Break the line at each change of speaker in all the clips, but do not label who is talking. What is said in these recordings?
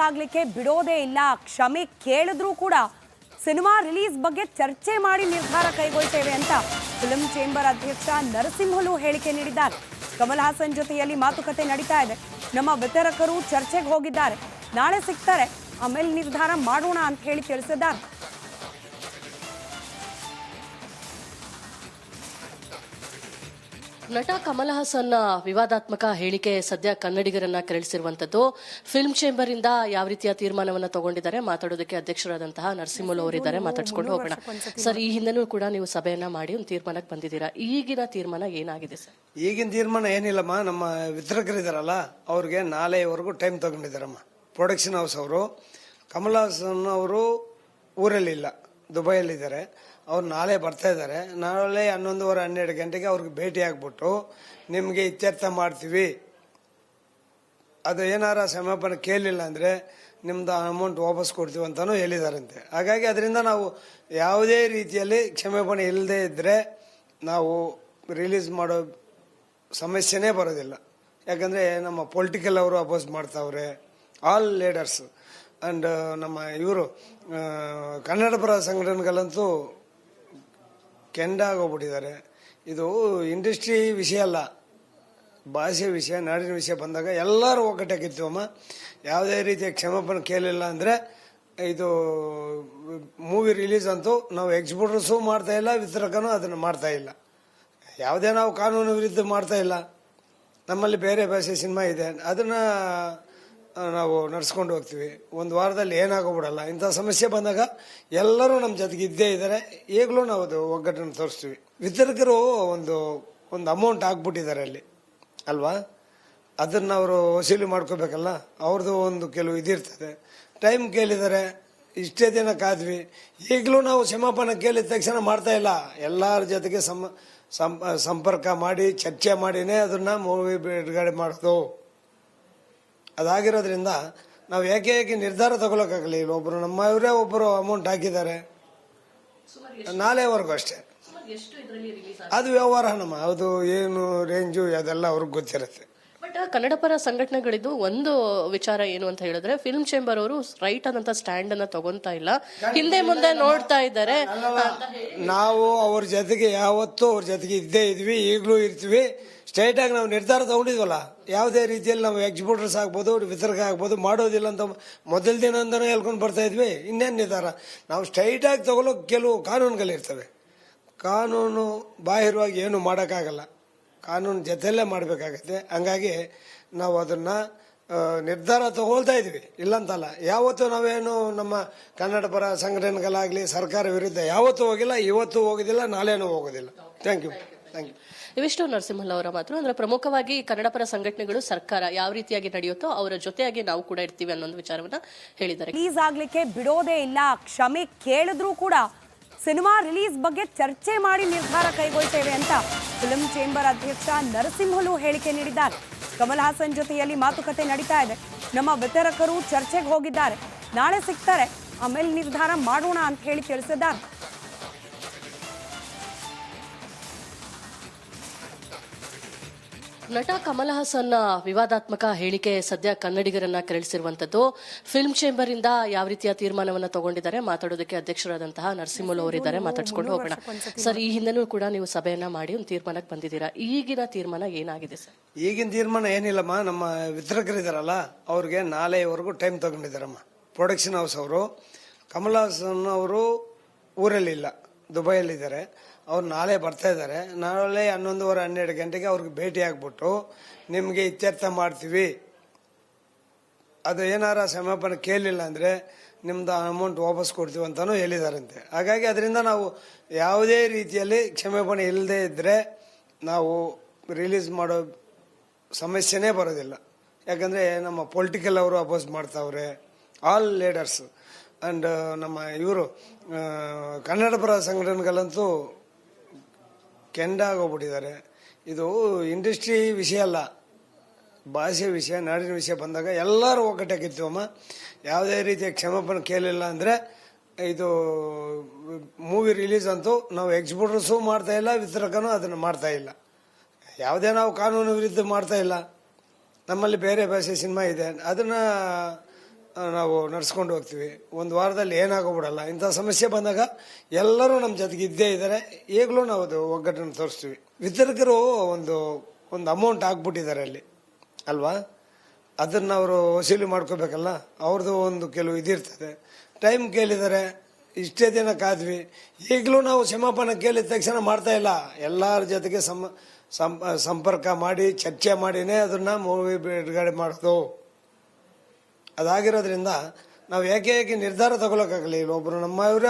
ಆಗ್ಲಿಕ್ಕೆ ಬಿಡೋದೇ ಇಲ್ಲ. ಕ್ಷಮೆ ಕೇಳಿದ್ರೂ ಕೂಡ ಸಿನಿಮಾ ರಿಲೀಸ್ ಬಗ್ಗೆ ಚರ್ಚೆ ಮಾಡಿ ನಿರ್ಧಾರ ಕೈಗೊಳ್ತೇವೆ ಅಂತ ಫಿಲ್ಮ್ ಚೇಂಬರ್ ಅಧ್ಯಕ್ಷ ನರಸಿಂಹಲು ಹೇಳಿಕೆ ನೀಡಿದ್ದಾರೆ. ಕಮಲ್ ಹಾಸನ್ ಜೊತೆಯಲ್ಲಿ ಮಾತುಕತೆ ನಡೀತಾ ಇದೆ. ನಮ್ಮ ವಿತರಕರು ಚರ್ಚೆಗೆ ಹೋಗಿದ್ದಾರೆ, ನಾಳೆ ಸಿಗ್ತಾರೆ, ಆಮೇಲೆ ನಿರ್ಧಾರ ಮಾಡೋಣ ಅಂತ ಹೇಳಿ ತಿಳಿಸಿದ್ದಾರೆ.
ನಟ ಕಮಲ್ ಹಾಸನ್ ವಿವಾದಾತ್ಮಕ ಹೇಳಿಕೆ ಸದ್ಯ ಕನ್ನಡಿಗರನ್ನ ಕೆರಳಿಸಿರುವಂತದ್ದು. ಫಿಲ್ಮ್ ಚೇಂಬರ್ ಇಂದ ಯಾವ ರೀತಿಯ ತೀರ್ಮಾನವನ್ನ ತಗೊಂಡಿದ್ದಾರೆ ಮಾತಾಡೋದಕ್ಕೆ ಅಧ್ಯಕ್ಷರಾದಂತಹ ನರಸಿಂಹಲು ಅವರಿದ್ದಾರೆ, ಮಾತಾಡ್ಸ್ಕೊಂಡು ಹೋಗೋಣ. ಸರ್, ಈ ಹಿಂದೆನೂ ಕೂಡ ನೀವು ಸಭೆಯನ್ನ ಮಾಡಿ ಒಂದು ತೀರ್ಮಾನಕ್ಕೆ ಬಂದಿದ್ದೀರಾ. ಈಗಿನ ತೀರ್ಮಾನ ಏನಾಗಿದೆ ಸರ್?
ಈಗಿನ ತೀರ್ಮಾನ ಏನಿಲ್ಲಮ್ಮ, ನಮ್ಮ ವಿತರಕರಿದಾರಲ್ಲ ಅವ್ರಿಗೆ ನಾಳೆವರೆಗೂ ಟೈಮ್ ತಗೊಂಡಿದ್ದಾರಮ್ಮ. ಪ್ರೊಡಕ್ಷನ್ ಹೌಸ್ ಅವರು ಕಮಲ್ ಹಾಸನ್ ಅವರು ಊರಲ್ಲಿಲ್ಲ, ದುಬೈಯಲ್ಲಿದ್ದಾರೆ. ಅವ್ರು ನಾಳೆ ಬರ್ತಾ ಇದ್ದಾರೆ. ನಾಳೆ 11:30 12 ಗಂಟೆಗೆ ಅವ್ರಿಗೆ ಭೇಟಿ ಆಗ್ಬಿಟ್ಟು ನಿಮಗೆ ಇತ್ಯರ್ಥ ಮಾಡ್ತೀವಿ, ಅದು ಏನಾರ ಸಮರ್ಪಣೆ ಕೇಳಿಲ್ಲ ಅಂದರೆ ನಿಮ್ದು ಅಮೌಂಟ್ ವಾಪಸ್ ಕೊಡ್ತೀವಿ ಅಂತಾನು ಹೇಳಿದಾರಂತೆ. ಹಾಗಾಗಿ ಅದರಿಂದ ನಾವು ಯಾವುದೇ ರೀತಿಯಲ್ಲಿ ಕ್ಷಮಾಪಣೆ ಇಲ್ಲದೆ ಇದ್ದರೆ ನಾವು ರಿಲೀಸ್ ಮಾಡೋ ಸಮಸ್ಯೆನೇ ಬರೋದಿಲ್ಲ. ಯಾಕಂದರೆ ನಮ್ಮ ಪೊಲಿಟಿಕಲ್ ಅವರು ಅಪೋಸ್ ಮಾಡ್ತಾವ್ರೆ, ಆಲ್ ಲೀಡರ್ಸ್ ಆ್ಯಂಡ್ ನಮ್ಮ ಇವರು ಕನ್ನಡ ಪರ ಸಂಘಟನೆಗಳಂತೂ ಕೆಂಡಾಗೋಗ್ಬಿಟ್ಟಿದ್ದಾರೆ. ಇದು ಇಂಡಸ್ಟ್ರಿ ವಿಷಯ ಅಲ್ಲ, ಭಾಷೆ ವಿಷಯ, ನಾಡಿನ ವಿಷಯ ಬಂದಾಗ ಎಲ್ಲರೂ ಒಗ್ಗಟ್ಟಾಗಿರ್ತೀವಮ್ಮ. ಯಾವುದೇ ರೀತಿಯ ಕ್ಷಮಾಪಣೆ ಕೇಳಿಲ್ಲ ಅಂದರೆ ಇದು ಮೂವಿ ರಿಲೀಸ್ ಅಂತೂ ನಾವು ಎಕ್ಸ್ಪೋರ್ಟರ್ಸು ಮಾಡ್ತಾ ಇಲ್ಲ, ವಿತರಕನೂ ಅದನ್ನು ಮಾಡ್ತಾ ಇಲ್ಲ. ಯಾವುದೇ ನಾವು ಕಾನೂನು ವಿರುದ್ಧ ಮಾಡ್ತಾ ಇಲ್ಲ. ನಮ್ಮಲ್ಲಿ ಬೇರೆ ಭಾಷೆ ಸಿನಿಮಾ ಇದೆ, ಅದನ್ನು ನಾವು ನಡ್ಸ್ಕೊಂಡು ಹೋಗ್ತೀವಿ. ಒಂದು ವಾರದಲ್ಲಿ ಏನಾಗೋಗ್ಬಿಡಲ್ಲ. ಇಂಥ ಸಮಸ್ಯೆ ಬಂದಾಗ ಎಲ್ಲರೂ ನಮ್ಮ ಜೊತೆಗೆ ಇದ್ದೇ ಇದ್ದಾರೆ. ಈಗಲೂ ನಾವು ಅದು ಒಗ್ಗಟ್ಟನ್ನು ತೋರಿಸ್ತೀವಿ. ವಿತರಕರು ಒಂದು ಅಮೌಂಟ್ ಹಾಕ್ಬಿಟ್ಟಿದ್ದಾರೆ ಅಲ್ಲಿ ಅಲ್ವಾ, ಅದನ್ನು ಅವರು ವಸೂಲಿ ಮಾಡ್ಕೋಬೇಕಲ್ಲ. ಅವ್ರದ್ದು ಒಂದು ಕೆಲವು ಇದಿರ್ತದೆ, ಟೈಮ್ ಕೇಳಿದ್ದಾರೆ, ಇಷ್ಟೇ ದಿನ ಕಾದ್ವಿ. ಈಗಲೂ ನಾವು ಕ್ಷಮಾಪಣೆ ಕೇಳಿದ ತಕ್ಷಣ ಮಾಡ್ತಾ ಇಲ್ಲ. ಎಲ್ಲರ ಜೊತೆಗೆ ಸಂಪರ್ಕ ಮಾಡಿ ಚರ್ಚೆ ಮಾಡಿನೇ ಅದನ್ನು ಮೂವಿ ಬಿಡುಗಡೆ ಮಾಡೋದು. ಅದಾಗಿರೋದ್ರಿಂದ ನಾವು ಏಕೆ ನಿರ್ಧಾರ ತಗೊಳಕ್ಕಾಗಲಿ. ಇಲ್ಲಿ ಒಬ್ಬರು ನಮ್ಮವರೇ ಒಬ್ಬರು ಅಮೌಂಟ್ ಹಾಕಿದ್ದಾರೆ, ನಾಳೆವರೆಗೂ ಅಷ್ಟೇ. ಅದು ವ್ಯವಹಾರ ನಮ್ಮ, ಅದು ಏನು ರೇಂಜು ಅದೆಲ್ಲ ಅವ್ರಿಗೆ ಗೊತ್ತಿರುತ್ತೆ.
ಬಟ್ ಕನ್ನಡ ಪರ ಸಂಘಟನೆಗಳಿದ್ದು ಒಂದು ವಿಚಾರ ಏನು ಅಂತ ಹೇಳಿದ್ರೆ, ಫಿಲ್ಮ್ ಚೇಂಬರ್ ಅವರು ರೈಟ್ ಆದಂತ ಸ್ಟ್ಯಾಂಡ್ ಅನ್ನ ತಗೊಂತಾ ಇಲ್ಲ, ಹಿಂದೆ ಮುಂದೆ ನೋಡ್ತಾ ಇದ್ದಾರೆ.
ನಾವು ಅವ್ರ ಜೊತೆಗೆ ಯಾವತ್ತೂ ಅವ್ರ ಜೊತೆಗೆ ಇದ್ದೇ ಇದ್ವಿ, ಈಗಲೂ ಇರ್ತೀವಿ. ಸ್ಟ್ರೈಟ್ ಆಗಿ ನಾವು ನಿರ್ಧಾರ ತಗೊಂಡಿದ್ವಲ್ಲ, ಯಾವುದೇ ರೀತಿಯಲ್ಲಿ ನಾವು ಎಕ್ಸ್ಪೋರ್ಟರ್ಸ್ ಆಗ್ಬೋದು, ವಿತರಕ ಆಗ್ಬೋದು, ಮಾಡೋದಿಲ್ಲ ಅಂತ ಮೊದಲ ದಿನದಿಂದನೇ ಹೇಳ್ಕೊಂಡು ಬರ್ತಾ ಇದ್ವಿ. ಇನ್ನೇನು ನಿರ್ಧಾರ ನಾವು ಸ್ಟ್ರೈಟ್ ಆಗಿ ತಗೊಳ್ಳೋ ಕೆಲವು ಕಾನೂನುಗಳಿರ್ತವೆ. ಕಾನೂನು ಬಾಹಿರವಾಗಿ ಏನು ಮಾಡೋಕ್ಕಾಗಲ್ಲ, ಕಾನೂನು ಜೊತೆಯಲ್ಲೇ ಮಾಡಬೇಕಾಗತ್ತೆ. ಹಂಗಾಗಿ ನಾವು ಅದನ್ನು ನಿರ್ಧಾರ ತಗೊಳ್ತಾ ಇದ್ವಿ, ಇಲ್ಲಂತಲ್ಲ. ಯಾವತ್ತೂ ನಾವೇನು ನಮ್ಮ ಕನ್ನಡ ಪರ ಸಂಘಟನೆಗಳಾಗಲಿ ಸರ್ಕಾರ ವಿರುದ್ಧ ಯಾವತ್ತೂ ಹೋಗಿಲ್ಲ, ಇವತ್ತು ಹೋಗೋದಿಲ್ಲ, ನಾಳೆನೂ ಹೋಗೋದಿಲ್ಲ. Thank you.
ಇವಿಷ್ಟು ನರಸಿಂಹಲ್ ಅವರ ಮಾತು. ಅಂದ್ರೆ ಪ್ರಮುಖವಾಗಿ ಕನ್ನಡ ಪರ ಸಂಘಟನೆಗಳು ಸರ್ಕಾರ ಯಾವ ರೀತಿಯಾಗಿ ನಡೆಯುತ್ತೋ ಅವರ ಜೊತೆಯಾಗಿ ನಾವು ಕೂಡ ಇರ್ತೀವಿ ಅನ್ನೋ ವಿಚಾರವನ್ನ ಹೇಳಿದ್ದಾರೆ.
ರಿಲೀಸ್ ಆಗ್ಲಿಕ್ಕೆ ಬಿಡೋದೇ ಇಲ್ಲ. ಕ್ಷಮೆ ಕೇಳಿದ್ರೂ ಕೂಡ ಸಿನಿಮಾ ರಿಲೀಸ್ ಬಗ್ಗೆ ಚರ್ಚೆ ಮಾಡಿ ನಿರ್ಧಾರ ಕೈಗೊಳ್ತೇವೆ ಅಂತ ಫಿಲ್ಮ್ ಚೇಂಬರ್ ಅಧ್ಯಕ್ಷ ನರಸಿಂಹಲು ಹೇಳಿಕೆ ನೀಡಿದ್ದಾರೆ. ಕಮಲ್ ಹಾಸನ್ ಜೊತೆಯಲ್ಲಿ ಮಾತುಕತೆ ನಡೀತಾ ಇದೆ. ನಮ್ಮ ವಿತರಕರು ಚರ್ಚೆಗೆ ಹೋಗಿದ್ದಾರೆ, ನಾಳೆ ಸಿಗ್ತಾರೆ, ಆಮೇಲೆ ನಿರ್ಧಾರ ಮಾಡೋಣ ಅಂತ ಹೇಳಿ ತಿಳಿಸಿದ್ದಾರೆ.
ನಟ ಕಮಲ್ ಹಾಸನ್ ವಿವಾದಾತ್ಮಕ ಹೇಳಿಕೆ ಸದ್ಯ ಕನ್ನಡಿಗರನ್ನ ಕೆರಳಿಸಿರುವಂತದ್ದು. ಫಿಲ್ಮ್ ಚೇಂಬರ್ ಇಂದ ಯಾವ ರೀತಿಯ ತೀರ್ಮಾನವನ್ನ ತಗೊಂಡಿದ್ದಾರೆ ಮಾತಾಡೋದಕ್ಕೆ ಅಧ್ಯಕ್ಷರಾದಂತಹ ನರಸಿಂಹಲು ಅವರಿದ್ದಾರೆ, ಮಾತಾಡ್ಸ್ಕೊಂಡು ಹೋಗೋಣ. ಸರ್, ಈ ಹಿಂದೆನೂ ಕೂಡ ನೀವು ಸಭೆಯನ್ನ ಮಾಡಿ ಒಂದು ತೀರ್ಮಾನಕ್ಕೆ ಬಂದಿದ್ದೀರಾ. ಈಗಿನ ತೀರ್ಮಾನ ಏನಾಗಿದೆ ಸರ್?
ಈಗಿನ ತೀರ್ಮಾನ ಏನಿಲ್ಲಮ್ಮ, ನಮ್ಮ ವಿತರಕರಿದಾರಲ್ಲ ಅವ್ರಿಗೆ ನಾಳೆವರೆಗೂ ಟೈಮ್ ತಗೊಂಡಿದ್ದಾರಮ್ಮ. ಪ್ರೊಡಕ್ಷನ್ ಹೌಸ್ ಅವರು ಕಮಲ್ ಹಾಸನ್ ಅವರು ಊರಲ್ಲಿಲ್ಲ, ದುಬೈಯಲ್ಲಿದ್ದಾರೆ. ಅವ್ರು ನಾಳೆ ಬರ್ತಾ ಇದ್ದಾರೆ. ನಾಳೆ 11:30 12 ಗಂಟೆಗೆ ಅವ್ರಿಗೆ ಭೇಟಿ ಆಗ್ಬಿಟ್ಟು ನಿಮಗೆ ಇತ್ಯರ್ಥ ಮಾಡ್ತೀವಿ, ಅದು ಏನಾರ ಸಮರ್ಪಣೆ ಕೇಳಿಲ್ಲ ಅಂದರೆ ನಿಮ್ದು ಅಮೌಂಟ್ ವಾಪಸ್ ಕೊಡ್ತೀವಿ ಅಂತಾನು ಹೇಳಿದಾರಂತೆ. ಹಾಗಾಗಿ ಅದರಿಂದ ನಾವು ಯಾವುದೇ ರೀತಿಯಲ್ಲಿ ಕ್ಷಮಾಪಣೆ ಇಲ್ಲದೆ ಇದ್ದರೆ ನಾವು ರಿಲೀಸ್ ಮಾಡೋ ಸಮಸ್ಯೆನೇ ಬರೋದಿಲ್ಲ. ಯಾಕಂದರೆ ನಮ್ಮ ಪೊಲಿಟಿಕಲ್ ಅವರು ಅಪೋಸ್ ಮಾಡ್ತಾವ್ರೆ, ಆಲ್ ಲೀಡರ್ಸ್ ಆ್ಯಂಡ್ ನಮ್ಮ ಇವರು ಕನ್ನಡ ಪರ ಸಂಘಟನೆಗಳಂತೂ ಕೆಂಡಾಗೋಗ್ಬಿಟ್ಟಿದ್ದಾರೆ. ಇದು ಇಂಡಸ್ಟ್ರಿ ವಿಷಯ ಅಲ್ಲ, ಭಾಷೆ ವಿಷಯ, ನಾಡಿನ ವಿಷಯ ಬಂದಾಗ ಎಲ್ಲರೂ ಒಗ್ಗಟ್ಟಾಗಿರ್ತೀವಮ್ಮ. ಯಾವುದೇ ರೀತಿಯ ಕ್ಷಮಾಪಣೆ ಕೇಳಿಲ್ಲ ಅಂದರೆ ಇದು ಮೂವಿ ರಿಲೀಸ್ ಅಂತೂ ನಾವು ಎಕ್ಸ್ಪೋರ್ಟರ್ಸು ಮಾಡ್ತಾ ಇಲ್ಲ, ವಿತರಕನೂ ಅದನ್ನು ಮಾಡ್ತಾ ಇಲ್ಲ. ಯಾವುದೇ ನಾವು ಕಾನೂನು ವಿರುದ್ಧ ಮಾಡ್ತಾ ಇಲ್ಲ. ನಮ್ಮಲ್ಲಿ ಬೇರೆ ಭಾಷೆ ಸಿನಿಮಾ ಇದೆ, ಅದನ್ನು ನಾವು ನಡ್ಸ್ಕೊಂಡು ಹೋಗ್ತೀವಿ. ಒಂದು ವಾರದಲ್ಲಿ ಏನಾಗೋಗ್ಬಿಡಲ್ಲ. ಇಂಥ ಸಮಸ್ಯೆ ಬಂದಾಗ ಎಲ್ಲರೂ ನಮ್ಮ ಜೊತೆಗೆ ಇದ್ದೇ ಇದ್ದಾರೆ. ಈಗಲೂ ನಾವು ಅದು ಒಗ್ಗಟ್ಟನ್ನು ತೋರಿಸ್ತೀವಿ. ವಿತರಕರು ಒಂದು ಅಮೌಂಟ್ ಹಾಕ್ಬಿಟ್ಟಿದ್ದಾರೆ ಅಲ್ಲಿ ಅಲ್ವಾ, ಅದನ್ನು ಅವರು ವಸೂಲಿ ಮಾಡ್ಕೋಬೇಕಲ್ಲ. ಅವ್ರದ್ದು ಒಂದು ಕೆಲವು ಇದಿರ್ತದೆ. ಟೈಮ್ ಕೇಳಿದ್ದಾರೆ, ಇಷ್ಟೇ ದಿನ ಕಾದ್ವಿ. ಈಗಲೂ ನಾವು ಕ್ಷಮಾಪಣೆ ಕೇಳಿದ ತಕ್ಷಣ ಮಾಡ್ತಾ ಇಲ್ಲ. ಎಲ್ಲರ ಜೊತೆಗೆ ಸಂಪರ್ಕ ಮಾಡಿ ಚರ್ಚೆ ಮಾಡಿನೇ ಅದನ್ನ ಮೂವಿ ಬಿಡುಗಡೆ ಮಾಡೋದು. ಅದಾಗಿರೋದ್ರಿಂದ ನಾವು ಏಕೆ ನಿರ್ಧಾರ ತಗೊಳಕ್ಕಾಗಲಿ. ಇಲ್ಲಿ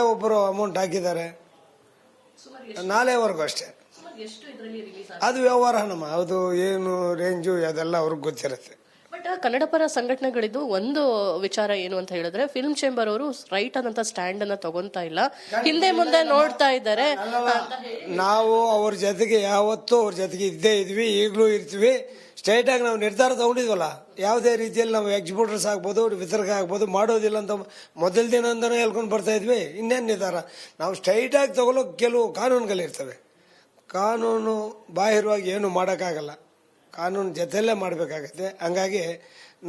ಒಬ್ಬರು ಅಮೌಂಟ್ ಹಾಕಿದ್ದಾರೆ, ನಾಳೆವರೆಗೂ ಅಷ್ಟೇ. ಅದು ವ್ಯವಹಾರ ನಮ್ಮ, ಅದು ಏನು ರೇಂಜು ಅದೆಲ್ಲ ಅವ್ರಿಗೆ ಗೊತ್ತಿರುತ್ತೆ.
ಬಟ್ ಕನ್ನಡ ಪರ ಸಂಘಟನೆಗಳಿದ್ದು ಒಂದು ವಿಚಾರ ಏನು ಅಂತ ಹೇಳಿದ್ರೆ, ಫಿಲ್ಮ್ ಚೇಂಬರ್ ಅವರು ರೈಟ್ ಆದಂತ ಸ್ಟ್ಯಾಂಡ್ ಅನ್ನ ತಗೊಂತಾ ಇಲ್ಲ, ಹಿಂದೆ ಮುಂದೆ ನೋಡ್ತಾ ಇದ್ದಾರೆ.
ನಾವು ಅವ್ರ ಜೊತೆಗೆ ಯಾವತ್ತೂ ಅವ್ರ ಜೊತೆಗೆ ಇದ್ದೇ ಇದ್ವಿ, ಈಗಲೂ ಇರ್ತೀವಿ. ಸ್ಟ್ರೈಟ್ ಆಗಿ ನಾವು ನಿರ್ಧಾರ ತಗೊಂಡಿದ್ವಲ್ಲ, ಯಾವುದೇ ರೀತಿಯಲ್ಲಿ ನಾವು ಎಕ್ಸಿಬ್ಯೂಟರ್ಸ್ ಆಗ್ಬೋದು, ವಿತರಕ ಆಗ್ಬೋದು, ಮಾಡೋದಿಲ್ಲ ಅಂತ ಮೊದಲ ದಿನದಿಂದನೇ ಹೇಳ್ಕೊಂಡು ಬರ್ತಾ ಇದ್ವಿ. ಇನ್ನೇನು ನಿರ್ಧಾರ ನಾವು ಸ್ಟ್ರೈಟ್ ಆಗಿ ತಗೊಳ್ಳೋ ಕೆಲವು ಕಾನೂನುಗಳಿರ್ತವೆ. ಕಾನೂನು ಬಾಹಿರವಾಗಿ ಏನು ಮಾಡೋಕ್ಕಾಗಲ್ಲ, ಕಾನೂನು ಜೊತೆಯಲ್ಲೇ ಮಾಡಬೇಕಾಗತ್ತೆ. ಹಂಗಾಗಿ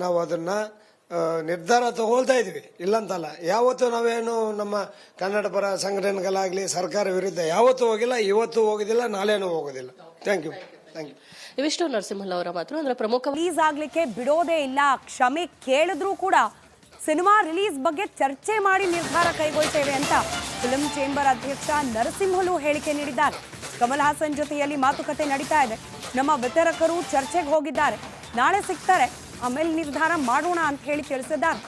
ನಾವು ಅದನ್ನು ನಿರ್ಧಾರ ತಗೊಳ್ತಾ ಇದ್ವಿ, ಇಲ್ಲಂತಲ್ಲ. ಯಾವತ್ತೂ ನಾವೇನು ನಮ್ಮ ಕನ್ನಡ ಪರ ಸಂಘಟನೆಗಳಾಗಲಿ ಸರ್ಕಾರ ವಿರುದ್ಧ ಯಾವತ್ತೂ ಹೋಗಿಲ್ಲ, ಇವತ್ತು ಹೋಗೋದಿಲ್ಲ, ನಾಳೆನೂ ಹೋಗೋದಿಲ್ಲ. Thank you.
ಇವಿಷ್ಟು ನರಸಿಂಹಲ್ ಅವರ ಮಾತು. ಅಂದ್ರೆ ಪ್ರಮುಖ
ರಿಲೀಸ್ ಆಗ್ಲಿಕ್ಕೆ ಬಿಡೋದೇ ಇಲ್ಲ, ಕ್ಷಮೆ ಕೇಳಿದ್ರೂ ಕೂಡ ಸಿನಿಮಾ ರಿಲೀಸ್ ಬಗ್ಗೆ ಚರ್ಚೆ ಮಾಡಿ ನಿರ್ಧಾರ ಕೈಗೊಳ್ತೇವೆ ಅಂತ ಫಿಲ್ಮ್ ಚೇಂಬರ್ ಅಧ್ಯಕ್ಷ ನರಸಿಂಹಲು ಹೇಳಿಕೆ ನೀಡಿದ್ದಾರೆ. ಕಮಲ್ ಹಾಸನ್ ಜೊತೆಯಲ್ಲಿ ಮಾತುಕತೆ ನಡೀತಾ ಇದೆ. ನಮ್ಮ ವಿತರಕರು ಚರ್ಚೆಗೆ ಹೋಗಿದ್ದಾರೆ, ನಾಳೆ ಸಿಗ್ತಾರೆ, ಆಮೇಲೆ ನಿರ್ಧಾರ ಮಾಡೋಣ ಅಂತ ಹೇಳಿ ತಿಳಿಸಿದ್ದಾರೆ.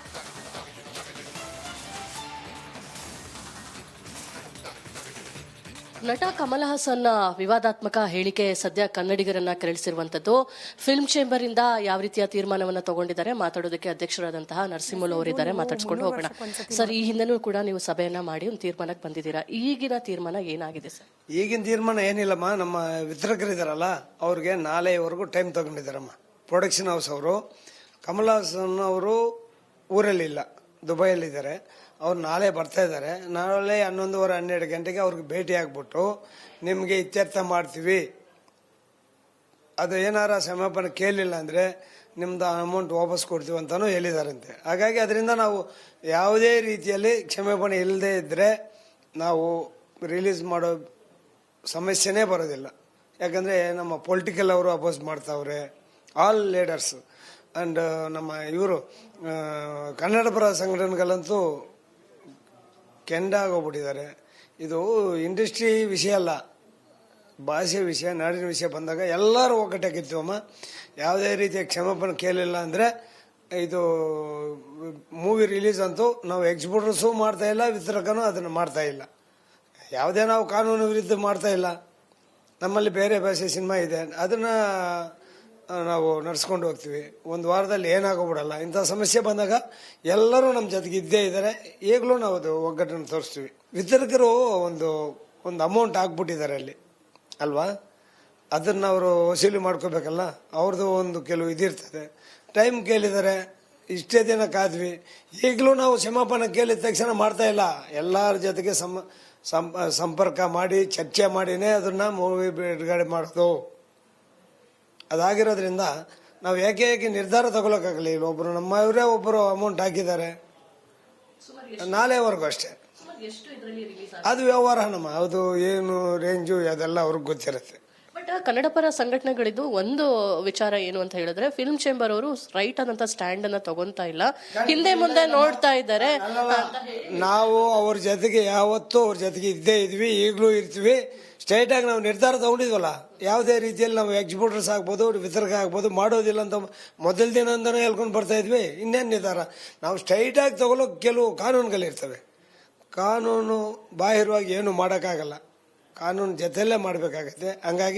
ನಟ ಕಮಲ್ ಹಾಸನ್ ವಿವಾದಾತ್ಮಕ ಹೇಳಿಕೆ ಸದ್ಯ ಕನ್ನಡಿಗರನ್ನ ಕೆರಳಿಸಿರುವಂತದ್ದು. ಫಿಲ್ಮ್ ಚೇಂಬರ್ ಇಂದ ಯಾವ ರೀತಿಯ ತೀರ್ಮಾನವನ್ನ ತಗೊಂಡಿದ್ದಾರೆ ಮಾತಾಡೋದಕ್ಕೆ ಅಧ್ಯಕ್ಷರಾದಂತಹ ನರಸಿಂಹಲ್ ಅವರಿದ್ದಾರೆ, ಮಾತಾಡ್ಸ್ಕೊಂಡು ಹೋಗೋಣ. ಸರ್, ಈ ಹಿಂದೆನೂ ಕೂಡ ನೀವು ಸಭೆಯನ್ನ ಮಾಡಿ ಒಂದು ತೀರ್ಮಾನಕ್ಕೆ ಬಂದಿದ್ದೀರಾ. ಈಗಿನ ತೀರ್ಮಾನ ಏನಾಗಿದೆ ಸರ್?
ಈಗಿನ ತೀರ್ಮಾನ ಏನಿಲ್ಲಮ್ಮ, ನಮ್ಮ ವಿತರಕರಿದ್ದಾರಲ್ಲ ಅವ್ರಿಗೆ ನಾಳೆವರೆಗೂ ಟೈಮ್ ತಗೊಂಡಿದ್ದಾರಮ್ಮ. ಪ್ರೊಡಕ್ಷನ್ ಹೌಸ್ ಅವರು ಕಮಲ್ ಹಾಸನ್ ಅವರು ಊರಲ್ಲಿಲ್ಲ, ದುಬೈಯಲ್ಲಿದ್ದಾರೆ. ಅವ್ರು ನಾಳೆ ಬರ್ತಾ ಇದ್ದಾರೆ. ನಾಳೆ 11:30 12 ಗಂಟೆಗೆ ಅವ್ರಿಗೆ ಭೇಟಿ ಆಗ್ಬಿಟ್ಟು ನಿಮಗೆ ಇತ್ಯರ್ಥ ಮಾಡ್ತೀವಿ, ಅದು ಏನಾರ ಕ್ಷಮಾಪಣೆ ಕೇಳಲಿಲ್ಲ ಅಂದರೆ ನಿಮ್ದು ಅಮೌಂಟ್ ವಾಪಸ್ ಕೊಡ್ತೀವಿ ಅಂತಲೂ ಹೇಳಿದಾರಂತೆ. ಹಾಗಾಗಿ ಅದರಿಂದ ನಾವು ಯಾವುದೇ ರೀತಿಯಲ್ಲಿ ಕ್ಷಮಾಪಣೆ ಇಲ್ಲದೆ ಇದ್ದರೆ ನಾವು ರಿಲೀಸ್ ಮಾಡೋ ಸಮಸ್ಯೆನೇ ಬರೋದಿಲ್ಲ. ಯಾಕಂದರೆ ನಮ್ಮ ಪೊಲಿಟಿಕಲ್ ಅವರು ಅಪೋಸ್ ಮಾಡ್ತಾವ್ರೆ, ಆಲ್ ಲೀಡರ್ಸ್ ಆ್ಯಂಡ್ ನಮ್ಮ ಇವರು ಕನ್ನಡ ಪರ ಸಂಘಟನೆಗಳಂತೂ ಕೆಂಡಾಗೋಗ್ಬಿಟ್ಟಿದ್ದಾರೆ. ಇದು ಇಂಡಸ್ಟ್ರಿ ವಿಷಯ ಅಲ್ಲ, ಭಾಷೆ ವಿಷಯ, ನಾಡಿನ ವಿಷಯ ಬಂದಾಗ ಎಲ್ಲರೂ ಒಗ್ಗಟ್ಟಾಗಿರ್ತೀವಮ್ಮ. ಯಾವುದೇ ರೀತಿಯ ಕ್ಷಮಾಪಣೆ ಕೇಳಿಲ್ಲ ಅಂದರೆ ಇದು ಮೂವಿ ರಿಲೀಸ್ ಅಂತೂ ನಾವು ಎಕ್ಸಿಬ್ಯೂಟರ್ಸು ಮಾಡ್ತಾ ಇಲ್ಲ, ವಿತರಕನೂ ಅದನ್ನು ಮಾಡ್ತಾ ಇಲ್ಲ. ಯಾವುದೇ ನಾವು ಕಾನೂನು ವಿರುದ್ಧ ಮಾಡ್ತಾ ಇಲ್ಲ. ನಮ್ಮಲ್ಲಿ ಬೇರೆ ಭಾಷೆ ಸಿನಿಮಾ ಇದೆ, ಅದನ್ನು ನಾವು ನಡ್ಸ್ಕೊಂಡು ಹೋಗ್ತೀವಿ. ಒಂದು ವಾರದಲ್ಲಿ ಏನಾಗೋಗ್ಬಿಡಲ್ಲ. ಇಂಥ ಸಮಸ್ಯೆ ಬಂದಾಗ ಎಲ್ಲರೂ ನಮ್ಮ ಜೊತೆಗೆ ಇದ್ದೇ ಇದ್ದಾರೆ. ಈಗಲೂ ನಾವು ಅದು ಒಗ್ಗಟ್ಟನ್ನು ತೋರಿಸ್ತೀವಿ. ವಿತರಕರು ಒಂದು ಅಮೌಂಟ್ ಹಾಕ್ಬಿಟ್ಟಿದ್ದಾರೆ ಅಲ್ಲಿ ಅಲ್ವಾ, ಅದನ್ನು ಅವರು ವಸೂಲಿ ಮಾಡ್ಕೋಬೇಕಲ್ಲ. ಅವ್ರದ್ದು ಒಂದು ಕೆಲವು ಇದಿರ್ತದೆ. ಟೈಮ್ ಕೇಳಿದ್ದಾರೆ, ಇಷ್ಟೇ ದಿನ ಕಾದ್ವಿ. ಈಗಲೂ ನಾವು ಕ್ಷಮಾಪಣೆ ಕೇಳಿದ ತಕ್ಷಣ ಮಾಡ್ತಾ ಇಲ್ಲ. ಎಲ್ಲರ ಜೊತೆಗೆ ಸಂಪರ್ಕ ಮಾಡಿ ಚರ್ಚೆ ಮಾಡಿನೇ ಅದನ್ನ ಮೂವಿ ಬಿಡುಗಡೆ ಮಾಡೋದು. ಅದಾಗಿರೋದ್ರಿಂದ ನಾವು ಏಕೆ ನಿರ್ಧಾರ ತಗೊಳಕ್ಕಾಗಲಿ. ಇಲ್ಲಿ ಒಬ್ಬರು ಅಮೌಂಟ್ ಹಾಕಿದ್ದಾರೆ, ನಾಳೆವರೆಗೂ ಅಷ್ಟೇ. ಅದು ವ್ಯವಹಾರ ನಮ್ಮ, ಅದು ಏನು ರೇಂಜು ಅದೆಲ್ಲ ಅವ್ರಿಗೆ ಗೊತ್ತಿರುತ್ತೆ.
ಬಟ್ ಕನ್ನಡ ಪರ ಸಂಘಟನೆಗಳಿದ್ದು ಒಂದು ವಿಚಾರ ಏನು ಅಂತ ಹೇಳಿದ್ರೆ, ಫಿಲ್ಮ್ ಚೇಂಬರ್ ಅವರು ರೈಟ್ ಆದಂತ ಸ್ಟ್ಯಾಂಡ್ ಅನ್ನ ತಗೊಂತಾ ಇಲ್ಲ, ಹಿಂದೆ ಮುಂದೆ ನೋಡ್ತಾ ಇದ್ದಾರೆ.
ನಾವು ಅವ್ರ ಜೊತೆಗೆ ಯಾವತ್ತೂ ಅವ್ರ ಜೊತೆಗೆ ಇದ್ದೇ ಇದ್ವಿ, ಈಗಲೂ ಇರ್ತೀವಿ. ಸ್ಟ್ರೈಟ್ ಆಗಿ ನಾವು ನಿರ್ಧಾರ ತಗೊಂಡಿದ್ವಲ್ಲ, ಯಾವುದೇ ರೀತಿಯಲ್ಲಿ ನಾವು ಎಕ್ಸಿಬ್ಯೂಟರ್ಸ್ ಆಗ್ಬೋದು, ವಿತರಕ ಆಗ್ಬೋದು, ಮಾಡೋದಿಲ್ಲ ಅಂತ ಮೊದಲ ದಿನದಿಂದನೇ ಹೇಳ್ಕೊಂಡು ಬರ್ತಾ ಇದ್ವಿ. ಇನ್ನೇನು ನಿರ್ಧಾರ ನಾವು ಸ್ಟ್ರೈಟ್ ಆಗಿ ತಗೊಳ್ಳೋ ಕೆಲವು ಕಾನೂನುಗಳಿರ್ತವೆ. ಕಾನೂನು ಬಾಹಿರವಾಗಿ ಏನು ಮಾಡೋಕ್ಕಾಗಲ್ಲ, ಕಾನೂನು ಜೊತೆಯಲ್ಲೇ ಮಾಡಬೇಕಾಗತ್ತೆ. ಹಂಗಾಗಿ